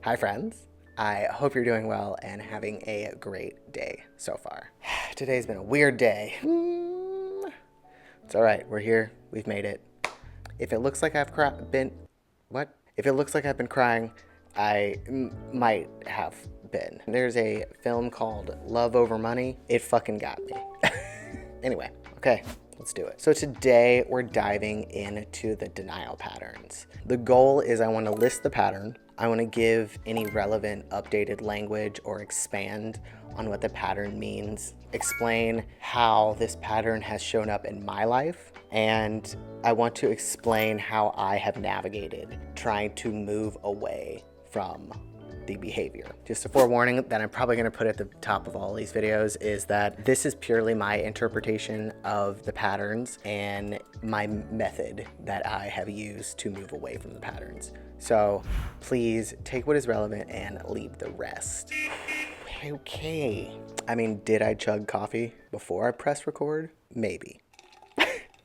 Hi friends, I hope you're doing well and having a great day so far. Today's been a weird day. It's all right, we're here, we've made it. If it looks like I've been crying, I might have been. There's a film called Love Over Money. It fucking got me. Anyway, okay. Let's do it. So today we're diving into the denial patterns. The goal is I want to list the pattern. I want to give any relevant updated language or expand on what the pattern means, explain how this pattern has shown up in my life, and I want to explain how I have navigated trying to move away from the behavior. Just a forewarning that I'm probably going to put at the top of all these videos is that this is purely my interpretation of the patterns and my method that I have used to move away from the patterns. So please take what is relevant and leave the rest. Okay. I mean, did I chug coffee before I press record? Maybe.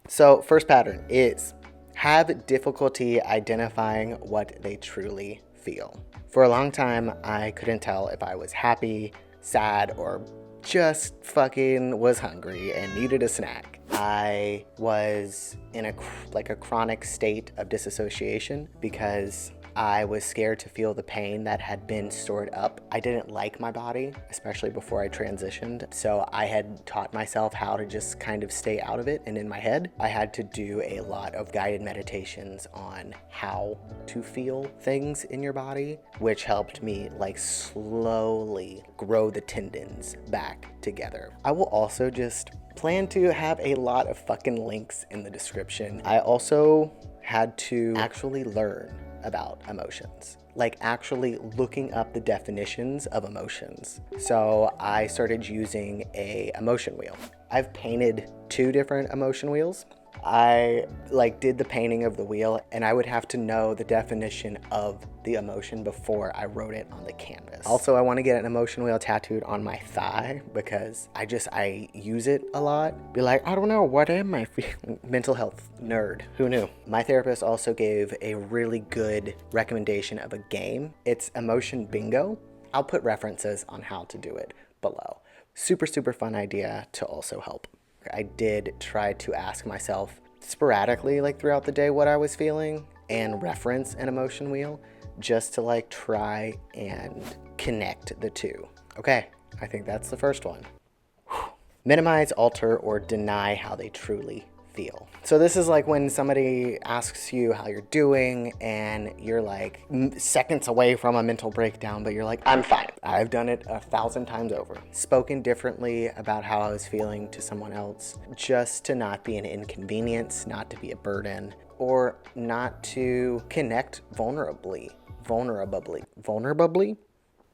So first pattern is have difficulty identifying what they truly feel. For a long time, I couldn't tell if I was happy, sad, or just fucking was hungry and needed a snack. I was in a chronic state of disassociation because I was scared to feel the pain that had been stored up. I didn't like my body, especially before I transitioned. So I had taught myself how to just kind of stay out of it. And in my head, I had to do a lot of guided meditations on how to feel things in your body, which helped me slowly grow the tendons back together. I will also just plan to have a lot of fucking links in the description. I also had to actually learn about emotions, actually looking up the definitions of emotions. So I started using a emotion wheel. I've painted 2 different emotion wheels. I did the painting of the wheel, and I would have to know the definition of the emotion before I wrote it on the canvas. Also, I want to get an emotion wheel tattooed on my thigh because I use it a lot. Be like, I don't know, what am I feeling? Mental health nerd, who knew? My therapist also gave a really good recommendation of a game. It's emotion bingo. I'll put references on how to do it below. Super, super fun idea to also help. I did try to ask myself sporadically throughout the day what I was feeling and reference an emotion wheel just to try and connect the two. Okay, I think that's the first one. Minimize, alter, or deny how they truly feel. So this is when somebody asks you how you're doing and you're seconds away from a mental breakdown, but you're like, I'm fine. I've done it 1,000 times over. Spoken differently about how I was feeling to someone else, just to not be an inconvenience, not to be a burden, or not to connect vulnerably,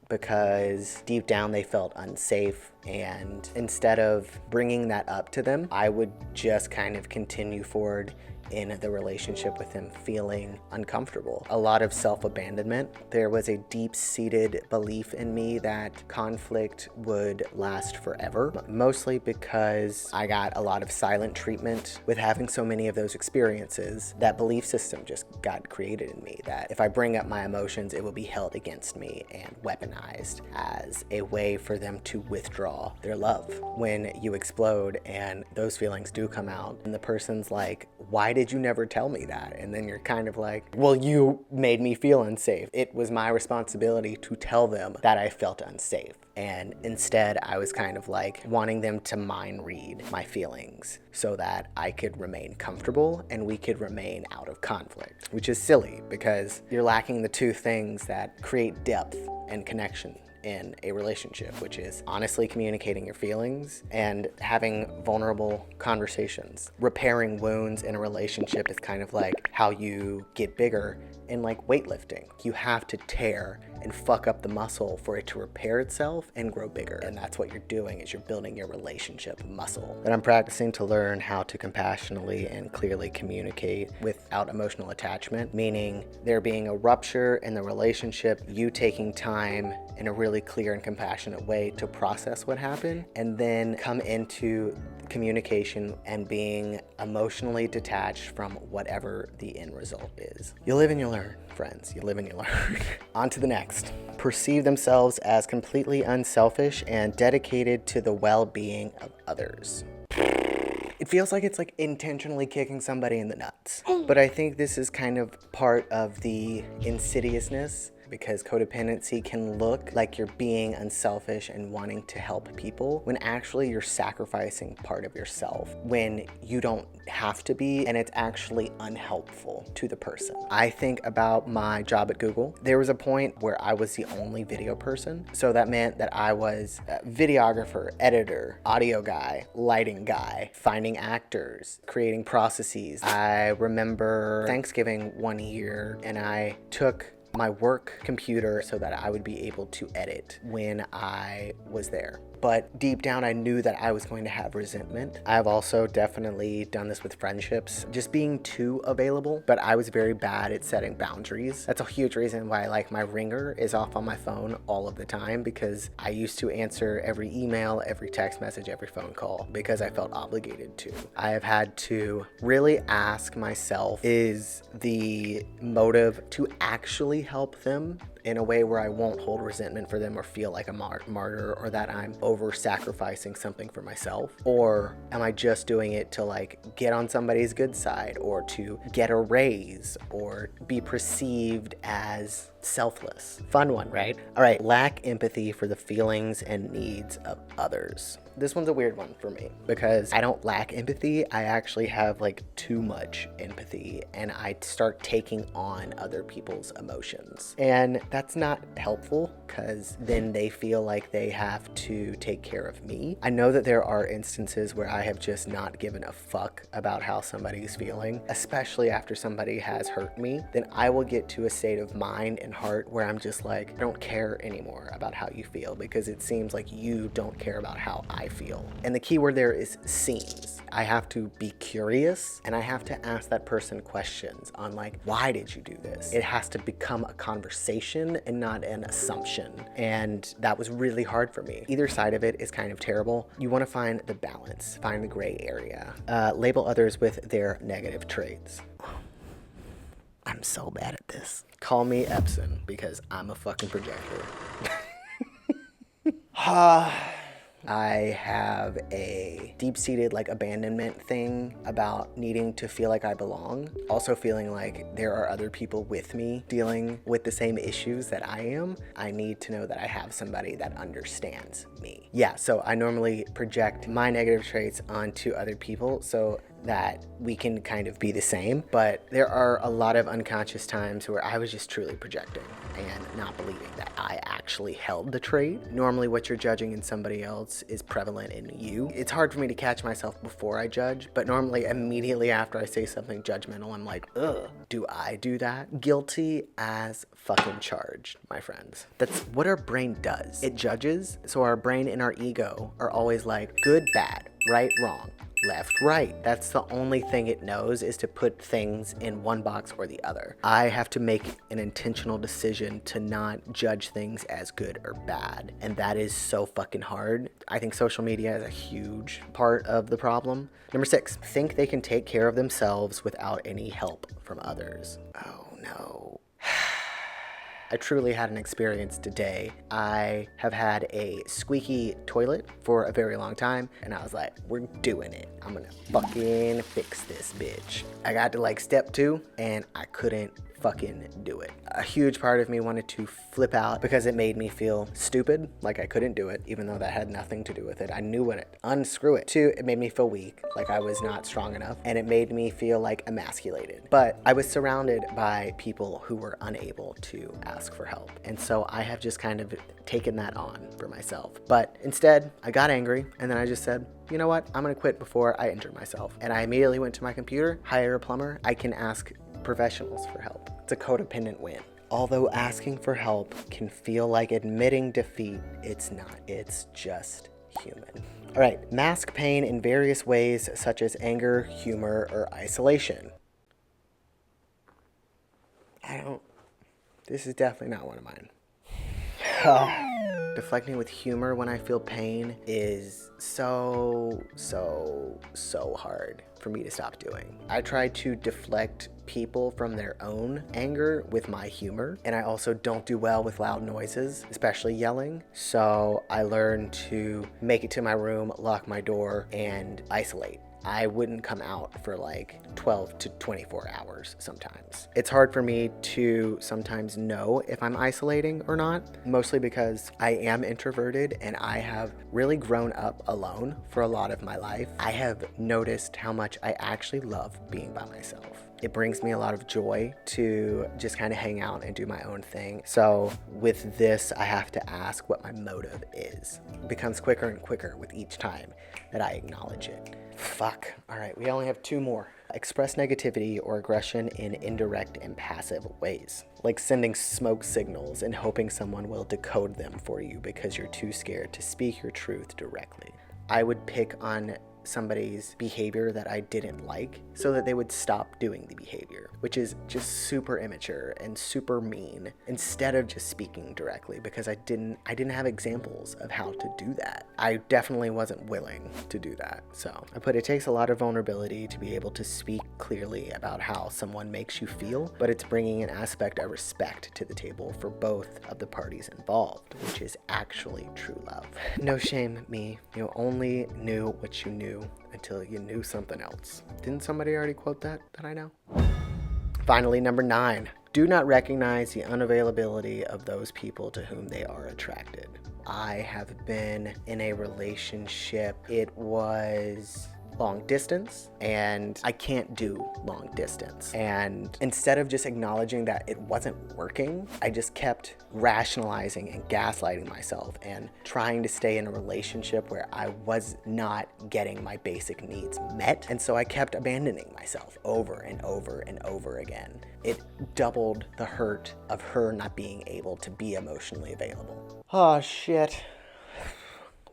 because deep down they felt unsafe, and instead of bringing that up to them, I would just kind of continue forward in the relationship with them feeling uncomfortable. A lot of self-abandonment. There was a deep-seated belief in me that conflict would last forever, mostly because I got a lot of silent treatment with having so many of those experiences. That belief system just got created in me that if I bring up my emotions, it will be held against me and weaponized as a way for them to withdraw their love. When you explode and those feelings do come out and the person's like, why did you never tell me that? And then you're kind of like, well, you made me feel unsafe. It was my responsibility to tell them that I felt unsafe. And instead, I was kind of wanting them to mind read my feelings so that I could remain comfortable and we could remain out of conflict, which is silly because you're lacking the 2 things that create depth and connection in a relationship, which is honestly communicating your feelings and having vulnerable conversations. Repairing wounds in a relationship is kind of how you get bigger in weightlifting. You have to tear and fuck up the muscle for it to repair itself and grow bigger. And that's what you're doing, is you're building your relationship muscle. And I'm practicing to learn how to compassionately and clearly communicate without emotional attachment, meaning there being a rupture in the relationship, you taking time in a really clear and compassionate way to process what happened, and then come into communication and being emotionally detached from whatever the end result is. You live and you learn, friends. You live and you learn. On to the next. Next, perceive themselves as completely unselfish and dedicated to the well-being of others. It feels like it's like intentionally kicking somebody in the nuts. But I think this is kind of part of the insidiousness, because codependency can look like you're being unselfish and wanting to help people when actually you're sacrificing part of yourself when you don't have to be, and it's actually unhelpful to the person. I think about my job at Google. There was a point where I was the only video person. So that meant that I was a videographer, editor, audio guy, lighting guy, finding actors, creating processes. I remember Thanksgiving one year and I took my work computer so that I would be able to edit when I was there. But deep down, I knew that I was going to have resentment. I've also definitely done this with friendships, just being too available, but I was very bad at setting boundaries. That's a huge reason why like my ringer is off on my phone all of the time, because I used to answer every email, every text message, every phone call because I felt obligated to. I have had to really ask myself, is the motive to actually help them in a way where I won't hold resentment for them or feel like a martyr, or that I'm over sacrificing something for myself? Or am I just doing it to like get on somebody's good side, or to get a raise, or be perceived as selfless? Fun one, right? All right, lack empathy for the feelings and needs of others. This one's a weird one for me because I don't lack empathy. I actually have like too much empathy, and I start taking on other people's emotions. And that's not helpful because then they feel like they have to take care of me. I know that there are instances where I have just not given a fuck about how somebody's feeling, especially after somebody has hurt me. Then I will get to a state of mind and heart where I'm just like, I don't care anymore about how you feel because it seems like you don't care about how I feel. And the key word there is seems. I have to be curious, and I have to ask that person questions on like, why did you do this? It has to become a conversation and not an assumption. And that was really hard for me. Either side of it is kind of terrible. You want to find the balance, find the gray area. Label others with their negative traits. I'm so bad at this. Call me Epson because I'm a fucking projector. I have a deep-seated like abandonment thing about needing to feel like I belong. Also feeling like there are other people with me dealing with the same issues that I am. I need to know that I have somebody that understands me. Yeah, so I normally project my negative traits onto other people so that we can kind of be the same. But there are a lot of unconscious times where I was just truly projecting and not believing that I actually held the trait. Normally what you're judging in somebody else is prevalent in you. It's hard for me to catch myself before I judge, but normally immediately after I say something judgmental, I'm like, ugh, do I do that? Guilty as fucking charged, my friends. That's what our brain does. It judges, so our brain and our ego are always like, good, bad, right, wrong, left, right. That's the only thing it knows, is to put things in one box or the other. I have to make an intentional decision to not judge things as good or bad. And that is so fucking hard. I think social media is a huge part of the problem. Number 6, think they can take care of themselves without any help from others. Oh no. I truly had an experience today. I have had a squeaky toilet for a very long time, and I was like, we're doing it. I'm gonna fucking fix this bitch. I got to like step 2, and I couldn't fucking do it. A huge part of me wanted to flip out because it made me feel stupid, like I couldn't do it, even though that had nothing to do with it. I knew what it, unscrew it. 2, it made me feel weak, like I was not strong enough, and it made me feel like emasculated. But I was surrounded by people who were unable to ask for help. And so I have just kind of taken that on for myself. But instead, I got angry, and then I just said, you know what? I'm gonna quit before I injure myself. And I immediately went to my computer, hired a plumber. I can ask professionals for help. It's a codependent win. Although asking for help can feel like admitting defeat, it's not. It's just human. All right, mask pain in various ways, such as anger, humor, or isolation. This is definitely not one of mine. Deflecting with humor when I feel pain is so hard for me to stop doing. I try to deflect people from their own anger with my humor. And I also don't do well with loud noises, especially yelling. So I learned to make it to my room, lock my door, and isolate. I wouldn't come out for like 12 to 24 hours sometimes. It's hard for me to sometimes know if I'm isolating or not, mostly because I am introverted and I have really grown up alone for a lot of my life. I have noticed how much I actually love being by myself. It brings me a lot of joy to just kind of hang out and do my own thing. So with this, I have to ask what my motive is. It becomes quicker and quicker with each time that I acknowledge it. Fuck. All right, we only have 2 more. Express negativity or aggression in indirect and passive ways, like sending smoke signals and hoping someone will decode them for you because you're too scared to speak your truth directly. I would pick on somebody's behavior that I didn't like so that they would stop doing the behavior, which is just super immature and super mean, instead of just speaking directly, because I didn't have examples of how to do that. I definitely wasn't willing to do that. So I put, it takes a lot of vulnerability to be able to speak clearly about how someone makes you feel, but it's bringing an aspect of respect to the table for both of the parties involved, which is actually true love. No shame, me. You only knew what you knew until you knew something else. Didn't somebody already quote that I know? Finally, number 9. Do not recognize the unavailability of those people to whom they are attracted. I have been in a relationship. It was long distance, and I can't do long distance. And instead of just acknowledging that it wasn't working, I just kept rationalizing and gaslighting myself and trying to stay in a relationship where I was not getting my basic needs met. And so I kept abandoning myself over and over and over again. It doubled the hurt of her not being able to be emotionally available. Oh, shit.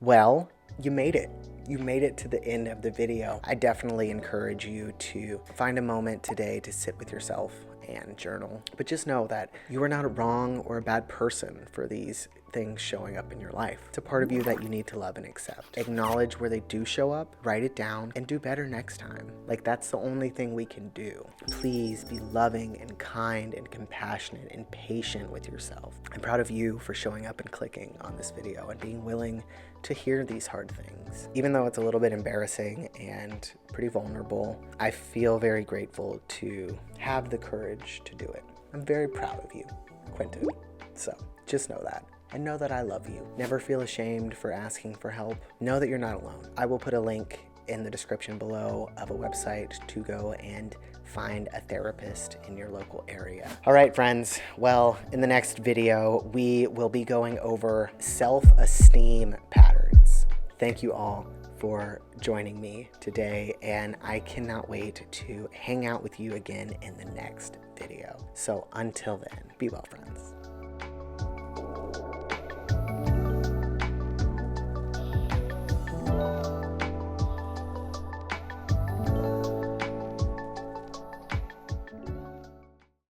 Well, you made it. You made it to the end of the video. I definitely encourage you to find a moment today to sit with yourself and journal. But just know that you are not a wrong or a bad person for these things showing up in your life. It's a part of you that you need to love and accept. Acknowledge where they do show up, write it down, and do better next time. Like, that's the only thing we can do. Please be loving and kind and compassionate and patient with yourself. I'm proud of you for showing up and clicking on this video and being willing to hear these hard things. Even though it's a little bit embarrassing and pretty vulnerable, I feel very grateful to have the courage to do it. I'm very proud of you, Quentin. So just know that. And know that I love you. Never feel ashamed for asking for help. Know that you're not alone. I will put a link in the description below of a website to go and find a therapist in your local area. All right, friends. Well, in the next video, we will be going over self-esteem patterns. Thank you all for joining me today, and I cannot wait to hang out with you again in the next video. So until then, be well, friends.